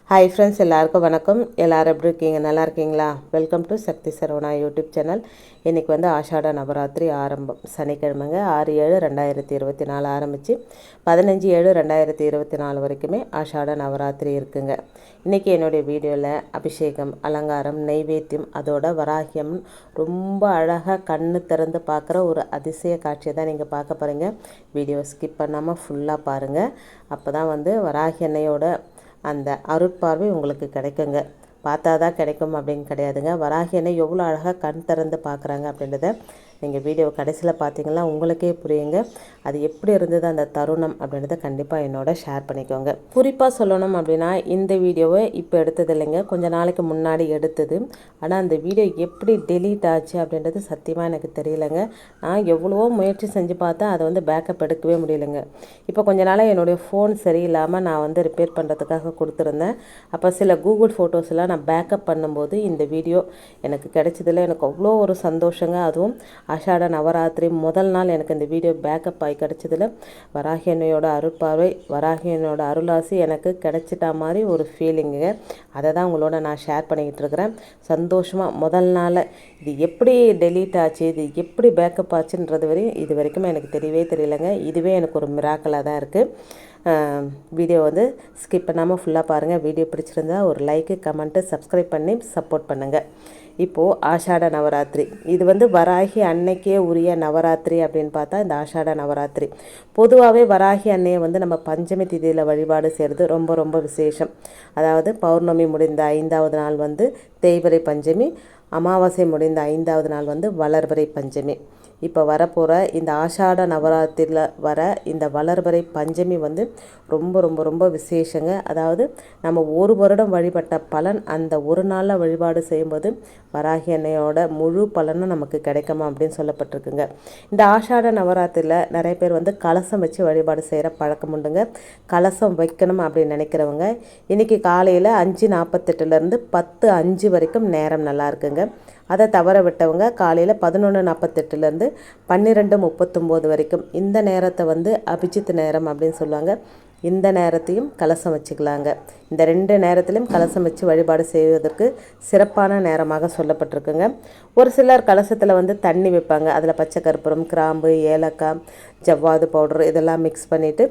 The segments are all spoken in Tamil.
ஹாய் ஃப்ரெண்ட்ஸ், எல்லாருக்கும் வணக்கம். எல்லோரும் எப்படி இருக்கீங்க? நல்லா இருக்கீங்களா? Welcome to Sakthi Saravana YouTube channel. இன்றைக்கி வந்து ஆஷாட நவராத்திரி ஆரம்பம், சனிக்கிழமைங்க. 6/7/2024 ஆரம்பித்து 15/7/2024 வரைக்குமே ஆஷாட நவராத்திரி இருக்குங்க. இன்றைக்கி என்னுடைய வீடியோவில் அபிஷேகம், அலங்காரம், நெய்வேத்தியம், அதோட வராகியம் ரொம்ப அழகாக கண்ணு திறந்து பார்க்குற ஒரு அதிசய காட்சியை தான் நீங்கள் பார்க்க போகிறீங்க. வீடியோ ஸ்கிப் பண்ணாமல் ஃபுல்லாக பாருங்கள். அப்போ தான் வந்து வராகி அன்னையோட அந்த அருட்பார்வை உங்களுக்கு கிடைக்குங்க. பார்த்தா தான் கிடைக்கும் அப்படின்னு கிடையாதுங்க. வராகி அன்னை எவ்வளோ அழகாக கண் திறந்து பார்க்குறாங்க அப்படின்றத நீங்கள் வீடியோ கடைசியில் பார்த்தீங்கன்னா உங்களுக்கே புரியுங்க. அது எப்படி இருந்தது அந்த தருணம் அப்படின்றத கண்டிப்பாக என்னோட ஷேர் பண்ணிக்கோங்க. குறிப்பாக சொல்லணும் அப்படின்னா, இந்த வீடியோவை இப்போ எடுத்தது இல்லைங்க, கொஞ்சம் நாளைக்கு முன்னாடி எடுத்தது. ஆனால் அந்த வீடியோ எப்படி டெலீட் ஆச்சு அப்படின்றது சத்தியமாக எனக்கு தெரியலைங்க. நான் எவ்வளவோ முயற்சி செஞ்சு பார்த்தேன், அதை வந்து பேக்கப் எடுக்கவே முடியலைங்க. இப்போ கொஞ்ச நாளாக என்னுடைய ஃபோன் சரியில்லாமல் நான் வந்து ரிப்பேர் பண்ணுறதுக்காக கொடுத்துருந்தேன். அப்போ சில கூகுள் ஃபோட்டோஸ்லாம் நான் பேக்கப் பண்ணும்போது இந்த வீடியோ எனக்கு கிடைச்சதில் எனக்கு அவ்வளோ ஒரு சந்தோஷங்க. அதுவும் ஆஷாட நவராத்திரி முதல் நாள் எனக்கு இந்த வீடியோ பேக்கப் ஆகி கிடச்சதில் வராகி அன்னையோட அருட்பார்வை, வராகி அன்னையோட அருளாசி எனக்கு கிடைச்சிட்டா மாதிரி ஒரு ஃபீலிங்குங்க. அதை தான் உங்களோட நான் ஷேர் பண்ணிக்கிட்டு இருக்கிறேன். சந்தோஷமாக முதல் நாள் இது எப்படி டெலீட் ஆச்சு, இது எப்படி பேக்கப் ஆச்சுன்றது வரையும் இது வரைக்கும் எனக்கு தெரியவே தெரியலைங்க. இதுவே எனக்கு ஒரு மிராக்கலாக தான் இருக்குது. வீடியோ வந்து ஸ்கிப் பண்ணாமல் ஃபுல்லாக பாருங்கள். வீடியோ பிடிச்சிருந்தா ஒரு லைக்கு, கமெண்ட்டு, சப்ஸ்கிரைப் பண்ணி சப்போர்ட் பண்ணுங்கள். இப்போது ஆஷாட நவராத்திரி, இது வந்து வராகி அன்னைக்கே உரிய நவராத்திரி அப்படின்னு பார்த்தா இந்த ஆஷாட நவராத்திரி. பொதுவாகவே வராகி அன்னையை வந்து நம்ம பஞ்சமி திதியில் வழிபாடு செய்கிறது ரொம்ப ரொம்ப விசேஷம். அதாவது பௌர்ணமி முடிந்த 5வது நாள் வந்து தேய்பிறை பஞ்சமி, அமாவாசை முடிந்த 5வது நாள் வந்து வளர்பிறை பஞ்சமி. இப்போ வரப்போகிற இந்த ஆஷாட நவராத்திரியில் வர இந்த வளர்பிறை பஞ்சமி வந்து ரொம்ப ரொம்ப ரொம்ப விசேஷங்க. அதாவது நம்ம ஒரு வருடம் வழிபட்ட பலன் அந்த ஒரு நாளில் வழிபாடு செய்யும்போது வராகி அன்னையோட முழு பலனும் நமக்கு கிடைக்குமா அப்படின்னு சொல்லப்பட்டிருக்குங்க. இந்த ஆஷாட நவராத்திரியில் நிறைய பேர் வந்து கலசம் வச்சு வழிபாடு செய்கிற பழக்கம் உண்டுங்க. கலசம் வைக்கணும் அப்படின்னு நினைக்கிறவங்க இன்றைக்கி காலையில் 5:48 10:05 வரைக்கும் நேரம் நல்லா இருக்குங்க. அதை தவற விட்டவங்க காலையில் 11:48 12:39 வரைக்கும் இந்த நேரத்தை வந்து அபிஜித் நேரம் அப்படின்னு சொல்லுவாங்க. இந்த நேரத்தையும் கலசம் வச்சுக்கலாங்க. இந்த 2 நேரத்திலையும் கலசம் வச்சு வழிபாடு செய்வதற்கு சிறப்பான நேரமாக சொல்லப்பட்டிருக்குங்க. ஒரு சிலர் கலசத்தில் வந்து தண்ணி வைப்பாங்க. அதில் பச்சை கற்பூரம், கிராம்பு, ஏலக்காய், ஜவ்வாது பவுடர் இதெல்லாம் மிக்ஸ் பண்ணிவிட்டு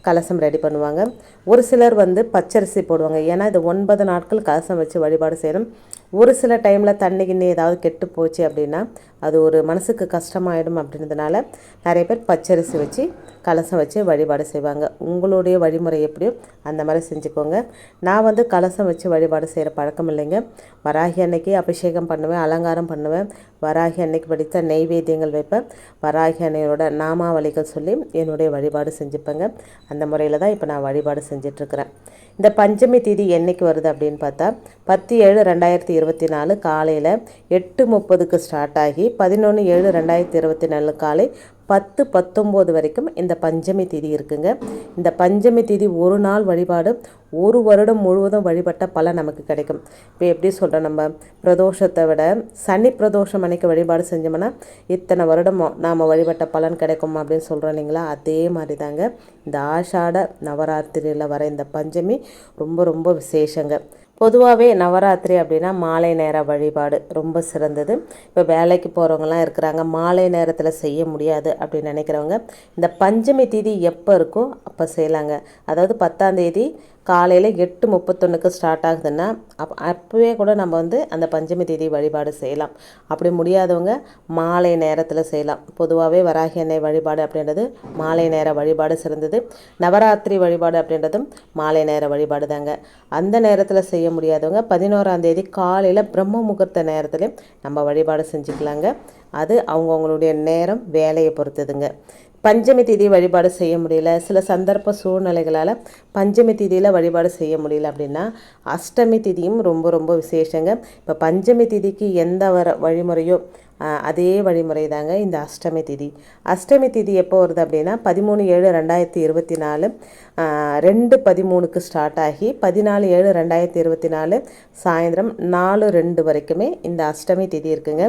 கலசம் ரெடி பண்ணுவாங்க. ஒரு சிலர் வந்து பச்சரிசி போடுவாங்க. ஏன்னா இது 9 நாட்கள் கலசம் வச்சு வழிபாடு செய்யணும். ஒரு சில டைமில் தண்ணி கிண்ணி ஏதாவது கெட்டு போச்சு அப்படின்னா அது ஒரு மனசுக்கு கஷ்டமாயிடும் அப்படின்றதுனால நிறைய பேர் பச்சரிசி வச்சு கலசம் வச்சு வழிபாடு செய்வாங்க. உங்களுடைய வழிமுறை எப்படியோ அந்த மாதிரி செஞ்சுக்கோங்க. நான் வந்து கலசம் வச்சு வழிபாடு செய்கிற பழக்கம் இல்லைங்க. வராகி அன்னைக்கு அபிஷேகம் பண்ணுவேன், அலங்காரம் பண்ணுவேன், வராகி அன்னைக்கு படித்த நெய்வேத்தியங்கள் வைப்பேன், வராகி அன்னையோட நாமாவளிகள் சொல்லி என்னுடைய வழிபாடு செஞ்சுப்பேங்க. அந்த முறையில் தான் இப்போ நான் வழிபாடு செஞ்சிட்ருக்கிறேன். இந்த பஞ்சமி திதி என்றைக்கு வருது அப்படின்னு பார்த்தா 10/7/2024 காலையில் 8:30க்கு ஸ்டார்ட் ஆகி 11/7/2024 காலை 10:19 வரைக்கும் இந்த பஞ்சமி திதி இருக்குங்க. இந்த பஞ்சமி திதி ஒரு நாள் வழிபாடு ஒரு வருடம் முழுவதும் வழிபட்ட பலன் நமக்கு கிடைக்கும். இப்போ எப்படி சொல்கிறோம், நம்ம பிரதோஷத்தை விட சனி பிரதோஷம் அன்னைக்கு வழிபாடு செஞ்சோம்னா இத்தனை வருடம் நாம் வழிபட்ட பலன் கிடைக்கும் அப்படின்னு சொல்கிறோம் இல்லைங்களா? அதே மாதிரி தாங்க இந்த ஆஷாட நவராத்திரியில் வர இந்த பஞ்சமி ரொம்ப ரொம்ப விசேஷங்க. பொதுவாகவே நவராத்திரி அப்படின்னா மாலை நேர வழிபாடு ரொம்ப சிறந்தது. இப்போ வேலைக்கு போகிறவங்கலாம் இருக்கிறாங்க, மாலை நேரத்தில் செய்ய முடியாது அப்படின்னு நினைக்கிறவங்க இந்த பஞ்சமி திதி எப்போ இருக்கோ அப்போ செய்யலாங்க. அதாவது 10ஆம் தேதி காலையில் 8:31க்கு ஸ்டார்ட் ஆகுதுன்னா அப்போவே கூட நம்ம வந்து அந்த பஞ்சமி தேதி வழிபாடு செய்யலாம். அப்படி முடியாதவங்க மாலை நேரத்தில் செய்யலாம். பொதுவாகவே வராகி அன்னை வழிபாடு அப்படின்றது மாலை நேர வழிபாடு சிறந்தது. நவராத்திரி வழிபாடு அப்படின்றதும் மாலை நேர வழிபாடு தாங்க. அந்த நேரத்தில் செய்ய முடியாதவங்க 11ஆம் தேதி காலையில் பிரம்ம முகூர்த்த நேரத்துலையும் நம்ம வழிபாடு செஞ்சுக்கலாங்க. அது அவங்கவுங்களுடைய நேரம், வேலையை பொறுத்ததுங்க. பஞ்சமி திதி வழிபாடு செய்ய முடியல, சில சந்தர்ப்ப சூழ்நிலைகளால் பஞ்சமி திதியில் வழிபாடு செய்ய முடியல அப்படின்னா அஷ்டமி திதியும் ரொம்ப ரொம்ப விசேஷங்க. இப்போ பஞ்சமி திதிக்கு எந்த வழிமுறையோ அதே வழிமுறை தாங்க இந்த அஷ்டமி திதி. அஷ்டமி திதி எப்போ வருது அப்படின்னா 13/7/2024 2:13க்கு ஸ்டார்ட் ஆகி 14/7/2024 சாயந்தரம் 4:02 வரைக்குமே இந்த அஷ்டமி திதி இருக்குங்க.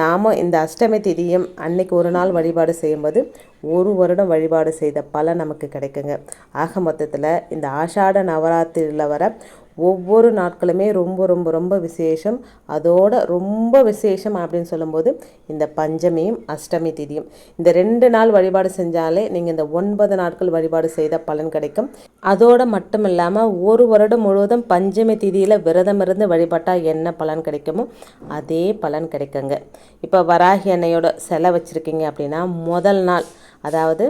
நாம் இந்த அஷ்டமி திதியும் அன்னைக்கு ஒரு நாள் வழிபாடு செய்யும்போது ஒரு வருடம் வழிபாடு செய்த பலன் நமக்கு கிடைக்குங்க. ஆக மொத்தத்தில் இந்த ஆஷாட நவராத்திரியில் வர ஒவ்வொரு நாட்களுமே ரொம்ப ரொம்ப ரொம்ப விசேஷம். அதோட ரொம்ப விசேஷம் அப்படின்னு சொல்லும்போது இந்த பஞ்சமியும் அஷ்டமி திதியும், இந்த 2 நாள் வழிபாடு செஞ்சாலே நீங்கள் இந்த 9 நாட்கள் வழிபாடு செய்த பலன் கிடைக்கும். அதோடு மட்டும் இல்லாமல் ஒரு வருடம் முழுவதும் பஞ்சமி திதியில் விரதம் இருந்து வழிபட்டால் என்ன பலன் கிடைக்குமோ அதே பலன் கிடைக்குங்க. இப்போ வராகி அன்னையோட சிலை வச்சுருக்கீங்க அப்படின்னா முதல் நாள், அதாவது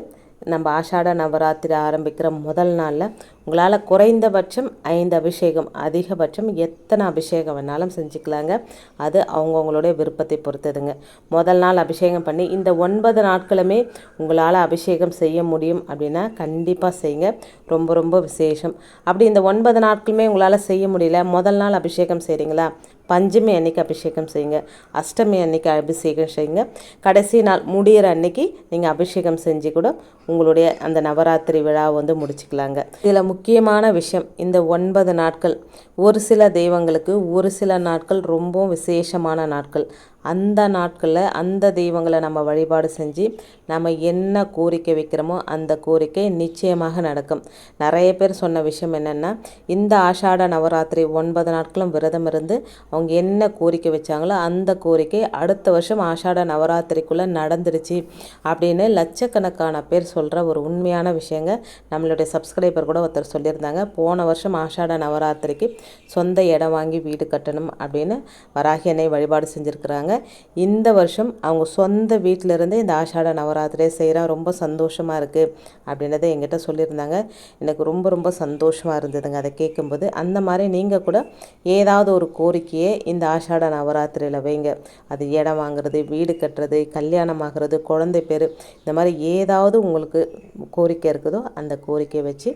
நம்ம ஆஷாட நவராத்திரி ஆரம்பிக்கிற முதல் நாளில் உங்களால் குறைந்தபட்சம் 5 அபிஷேகம், அதிகபட்சம் எத்தனை அபிஷேகம் வேணாலும் செஞ்சுக்கலாங்க. அது அவங்கவுங்களுடைய விருப்பத்தை பொறுத்ததுங்க. முதல் நாள் அபிஷேகம் பண்ணி இந்த 9 நாட்களுமே உங்களால் அபிஷேகம் செய்ய முடியும் அப்படின்னா கண்டிப்பாக செய்யுங்க. ரொம்ப ரொம்ப விசேஷம். அப்படி இந்த 9 நாட்களுமே உங்களால் செய்ய முடியல, முதல் நாள் அபிஷேகம் செய்கிறீங்களா, பஞ்சமி அன்னைக்கு அபிஷேகம் செய்யுங்க, அஷ்டமி அன்னைக்கு அபிஷேகம் செய்யுங்க, கடைசி நாள் முடிகிற அன்னைக்கு நீங்கள் அபிஷேகம் செஞ்சு கூட உங்களுடைய அந்த நவராத்திரி விழா வந்து முடிச்சுக்கலாங்க. இதில் முக்கியமான விஷயம், இந்த 9 நாட்கள் ஒரு சில தெய்வங்களுக்கு ஒரு சில நாட்கள் ரொம்ப விசேஷமான நாட்கள். அந்த நாட்களில் அந்த தெய்வங்களை நம்ம வழிபாடு செஞ்சு நம்ம என்ன கோரிக்கை வைக்கிறோமோ அந்த கோரிக்கை நிச்சயமாக நடக்கும். நிறைய பேர் சொன்ன விஷயம் என்னென்னா, இந்த ஆஷாட நவராத்திரி 9 நாட்களும் விரதம் இருந்து அவங்க என்ன கோரிக்கை வச்சாங்களோ அந்த கோரிக்கை அடுத்த வருஷம் ஆஷாட நவராத்திரிக்குள்ளே நடந்துருச்சு அப்படின்னு லட்சக்கணக்கான பேர் சொல்கிற ஒரு உண்மையான விஷயங்க. நம்மளுடைய சப்ஸ்கிரைபர் கூட ஒருத்தர் சொல்லியிருந்தாங்க, போன வருஷம் ஆஷாட நவராத்திரிக்கு சொந்த இடம் வாங்கி வீடு கட்டணும் அப்படின்னு வராகி அன்னை வழிபாடு செஞ்சுருக்கிறாங்க. இந்த வருஷம் அவங்க சொந்த வீட்டிலேருந்து இந்த ஆஷாட நவராத்திரியை செய்கிறா, ரொம்ப சந்தோஷமாக இருக்குது அப்படின்றத எங்கிட்ட சொல்லியிருந்தாங்க. எனக்கு ரொம்ப ரொம்ப சந்தோஷமாக இருந்ததுங்க அதை கேட்கும்போது. அந்த மாதிரி நீங்கள் கூட ஏதாவது ஒரு கோரிக்கையை இந்த ஆஷாட நவராத்திரியில் வைங்க. அது இடம் வாங்குறது, வீடு கட்டுறது, கல்யாணம் ஆகிறது, குழந்தை பேர், இந்த மாதிரி ஏதாவது உங்களுக்கு கோரிக்கை இருக்குதோ அந்த கோரிக்கையை வச்சு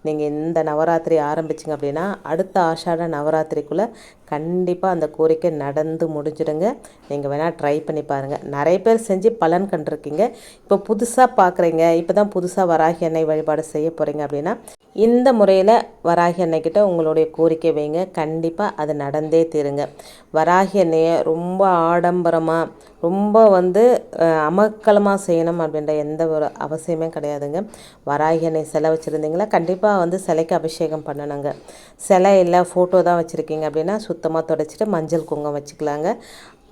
நீங்கள் இந்த நவராத்திரி ஆரம்பிச்சிங்க அப்படின்னா அடுத்த ஆஷாட நவராத்திரிக்குள்ளே கண்டிப்பாக அந்த கோரிக்கை நடந்து முடிஞ்சிடுங்க. நீங்கள் வேணால் ட்ரை பண்ணி பாருங்கள். நிறைய பேர் செஞ்சு பலன் கண்டிருக்கீங்க. இப்போ புதுசாக பார்க்குறீங்க, இப்போ தான் புதுசாக வராகி அன்னை வழிபாடு செய்ய போகிறீங்க அப்படின்னா இந்த முறையில் வராகி அன்னைக்கிட்ட உங்களுடைய கோரிக்கை வைங்க, கண்டிப்பாக அது நடந்தே தீருங்க. வராகி அன்னையை ரொம்ப ஆடம்பரமாக ரொம்ப அமக்கலமாக செய்யணும் அப்படின்ற எந்த ஒரு அவசியமே கிடையாதுங்க. வராகி அன்னை சிலை வச்சுருந்தீங்களா, கண்டிப்பாக சிலைக்கு அபிஷேகம் பண்ணணுங்க. சிலை இல்லை, ஃபோட்டோ தான் வச்சுருக்கீங்க அப்படின்னா சுத்தமாக துடைச்சிட்டு மஞ்சள் குங்குமம் வச்சுக்கலாங்க.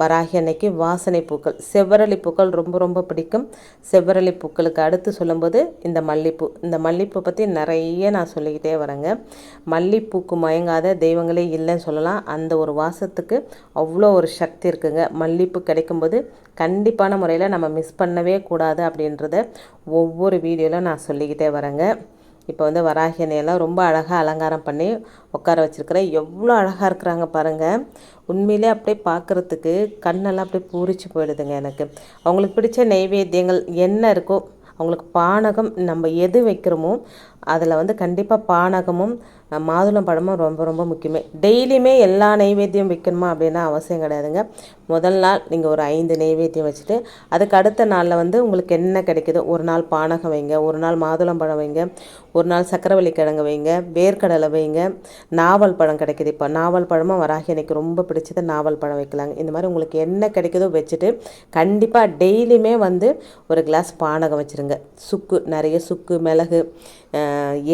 வராகி அன்னைக்கு வாசனை பூக்கள், செவ்வரளி பூக்கள் ரொம்ப ரொம்ப பிடிக்கும். செவ்வரளி பூக்களுக்கு அடுத்து சொல்லும்போது இந்த மல்லிப்பூ. இந்த மல்லிப்பூ பற்றி நிறைய நான் சொல்லிக்கிட்டே வரேங்க. மல்லிப்பூக்கு மயங்காத தெய்வங்களே இல்லைன்னு சொல்லலாம். அந்த ஒரு வாசத்துக்கு அவ்வளோ ஒரு சக்தி இருக்குங்க. மல்லிப்பூ கிடைக்கும்போது கண்டிப்பான முறையில் நம்ம மிஸ் பண்ணவே கூடாது அப்படின்றத ஒவ்வொரு வீடியோவில் நான் சொல்லிக்கிட்டே வரேங்க. இப்போ வராகி அன்னையெல்லாம் ரொம்ப அழகாக அலங்காரம் பண்ணி உட்கார வச்சுருக்கிறேன். எவ்வளோ அழகாக இருக்கிறாங்க பாருங்கள். உண்மையிலே அப்படியே பார்க்குறதுக்கு கண்ணெல்லாம் அப்படியே பூரிச்சு போயிடுதுங்க எனக்கு. அவங்களுக்கு பிடிச்ச நெய்வேத்தியங்கள் என்ன இருக்கோ, அவங்களுக்கு பானகம் நம்ம எது வைக்கிறோமோ அதில் கண்டிப்பாக பானகமும் மாதுளம் பழமும் ரொம்ப ரொம்ப முக்கியமே. டெய்லியுமே எல்லா நெய்வேத்தியம் வைக்கணுமா அப்படின்னா அவசியம் கிடையாதுங்க. முதல் நாள் நீங்கள் ஒரு 5 நெய்வேத்தியம் வச்சுட்டு அதுக்கு அடுத்த நாளில் உங்களுக்கு என்ன கிடைக்குதோ, ஒரு நாள் பானகம் வைங்க, ஒரு நாள் மாதுளம் பழம் வைங்க, ஒரு நாள் சக்கரவள்ளி கிழங்கு வைங்க, வேர்க்கடலை வைங்க, நாவல் பழம் கிடைக்குது. இப்போ நாவல் பழமும் வராகி எனக்கு ரொம்ப பிடிச்சது, நாவல் பழம் வைக்கலாங்க. இந்த மாதிரி உங்களுக்கு என்ன கிடைக்குதோ வச்சுட்டு கண்டிப்பாக டெய்லியுமே ஒரு கிளாஸ் பானகம் வச்சுருங்க. சுக்கு, நிறைய சுக்கு, மிளகு,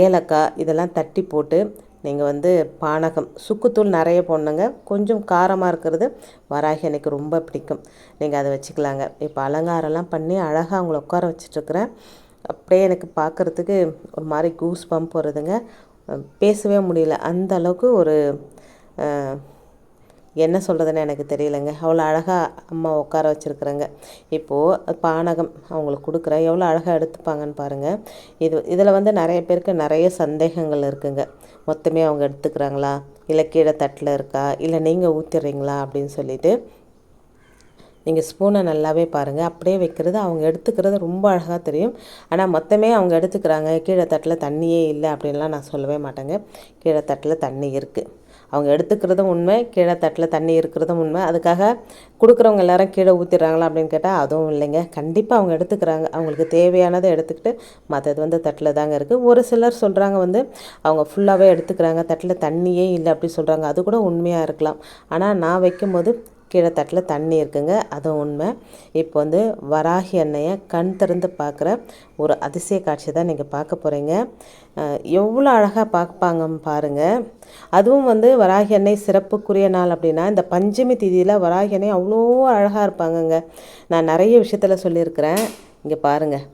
ஏலக்காய் இதெல்லாம் தட்டி போட்டு நீங்கள் பானகம், சுக்குத்தூள் நிறைய போடணுங்க. கொஞ்சம் காரமாக இருக்கிறது வராகி எனக்கு ரொம்ப பிடிக்கும். நீங்கள் அதை வச்சுக்கலாங்க. இப்போ அலங்காரம்லாம் பண்ணி அழகாக அவங்கள உட்கார வச்சிட்ருக்குறேன். அப்படியே எனக்கு பார்க்குறதுக்கு ஒரு மாதிரி கூஸ் பம்ப் வருதுங்க. பேசவே முடியல, அந்த அளவுக்கு ஒரு என்ன சொல்கிறதுன்னு எனக்கு தெரியலைங்க. அவ்வளோ அழகாக அம்மா உட்கார வச்சுருக்குறேங்க. இப்போது பானகம் அவங்களுக்கு கொடுக்குறேன், எவ்வளோ அழகாக எடுத்துப்பாங்கன்னு பாருங்கள். இதில் நிறைய பேருக்கு நிறைய சந்தேகங்கள் இருக்குங்க. மொத்தமே அவங்க எடுத்துக்கிறாங்களா, இல்லை கீழே தட்டில் இருக்கா, இல்லை நீங்கள் ஊற்றிடுறீங்களா அப்படின்னு சொல்லிட்டு. நீங்கள் ஸ்பூனை நல்லாவே பாருங்கள், அப்படியே வைக்கிறது அவங்க எடுத்துக்கிறது ரொம்ப அழகாக தெரியும். ஆனால் மொத்தமே அவங்க எடுத்துக்கிறாங்க, கீழே தட்டில் தண்ணியே இல்லை அப்படின்லாம் நான் சொல்லவே மாட்டேங்க. கீழே தட்டில் தண்ணி இருக்குது, அவங்க எடுத்துக்கிறதும் உண்மை, கீழே தட்டில் தண்ணி இருக்கிறதும் உண்மை. அதுக்காக கொடுக்குறவங்க எல்லோரும் கீழே ஊற்றிடுறாங்களா அப்படின்னு கேட்டால் அதுவும் இல்லைங்க. கண்டிப்பாக அவங்க எடுத்துக்கிறாங்க, அவங்களுக்கு தேவையானதை எடுத்துக்கிட்டு மற்றது தட்டில் தாங்க இருக்குது. ஒரு சிலர் சொல்கிறாங்க அவங்க ஃபுல்லாகவே எடுத்துக்கிறாங்க, தட்டில் தண்ணியே இல்லை அப்படி சொல்கிறாங்க. அது கூட உண்மையாக இருக்கலாம். ஆனால் நான் வைக்கும்போது கீழே தட்டில் தண்ணி இருக்குங்க, அதுவும் உண்மை. இப்போ வந்து வராகி அன்னையை கண் திறந்து பார்க்குற ஒரு அதிசய காட்சி தான் நீங்கள் பார்க்க போகிறீங்க. எவ்வளோ அழகாக பார்ப்பாங்கன்னு பாருங்கள். அதுவும் வந்து வராகி அன்னை சிறப்புக்குரிய நாள் அப்படின்னா இந்த பஞ்சமி திதியில் வராகி அன்னை அவ்வளோ அழகாக இருப்பாங்கங்க. நான் நிறைய விஷயத்தில் சொல்லியிருக்கிறேன். இங்கே பாருங்கள்,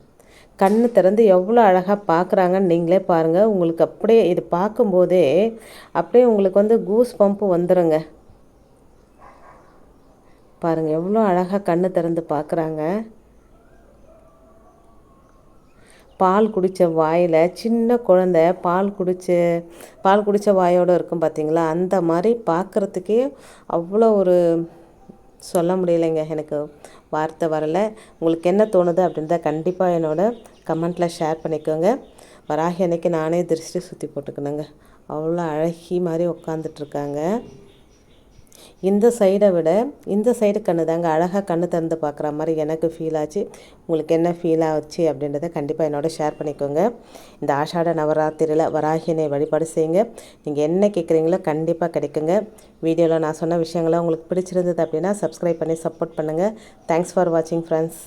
கண் திறந்து எவ்வளோ அழகாக பார்க்குறாங்கன்னு நீங்களே பாருங்கள். உங்களுக்கு அப்படியே இது பார்க்கும்போதே அப்படியே உங்களுக்கு வந்து கூஸ் பம்பு வந்துடுங்க. பாருங்கள் எவ்வளோ அழகாக கண் திறந்து பார்க்குறாங்க. பால் குடித்த வாயில் சின்ன குழந்தை பால் குடித்த வாயோடு இருக்கும் பார்த்தீங்களா, அந்த மாதிரி பார்க்குறதுக்கே அவ்வளோ ஒரு சொல்ல முடியலைங்க, எனக்கு வார்த்தை வரலை. உங்களுக்கு என்ன தோணுது அப்படின்றத கண்டிப்பாக என்னோடய கமெண்ட்டில் ஷேர் பண்ணிக்கோங்க. வராகி அன்னைக்கு நானே திருஷ்டி சுற்றி போட்டுக்கணுங்க. அவ்வளோ அழகி மாதிரி உட்காந்துட்ருக்காங்க. இந்த சைடை விட இந்த சைடு கண்ணு தாங்க அழகாக கண்ணு திறந்து பார்க்குற மாதிரி எனக்கு ஃபீல் ஆச்சு. உங்களுக்கு என்ன ஃபீல் ஆச்சு அப்படின்றத கண்டிப்பாக என்னோட ஷேர் பண்ணிக்கோங்க. இந்த ஆஷாட நவராத்திரியில் வராகினை வழிபாடு செய்யுங்க. நீங்கள் என்ன கேட்குறீங்களோ கண்டிப்பாக கிடைக்குங்க. வீடியோவில் நான் சொன்ன விஷயங்கள்லாம் உங்களுக்கு பிடிச்சிருந்தது அப்படின்னா சப்ஸ்கிரைப் பண்ணி சப்போர்ட் பண்ணுங்கள். தேங்க்ஸ் ஃபார் வாட்சிங் ஃப்ரெண்ட்ஸ்.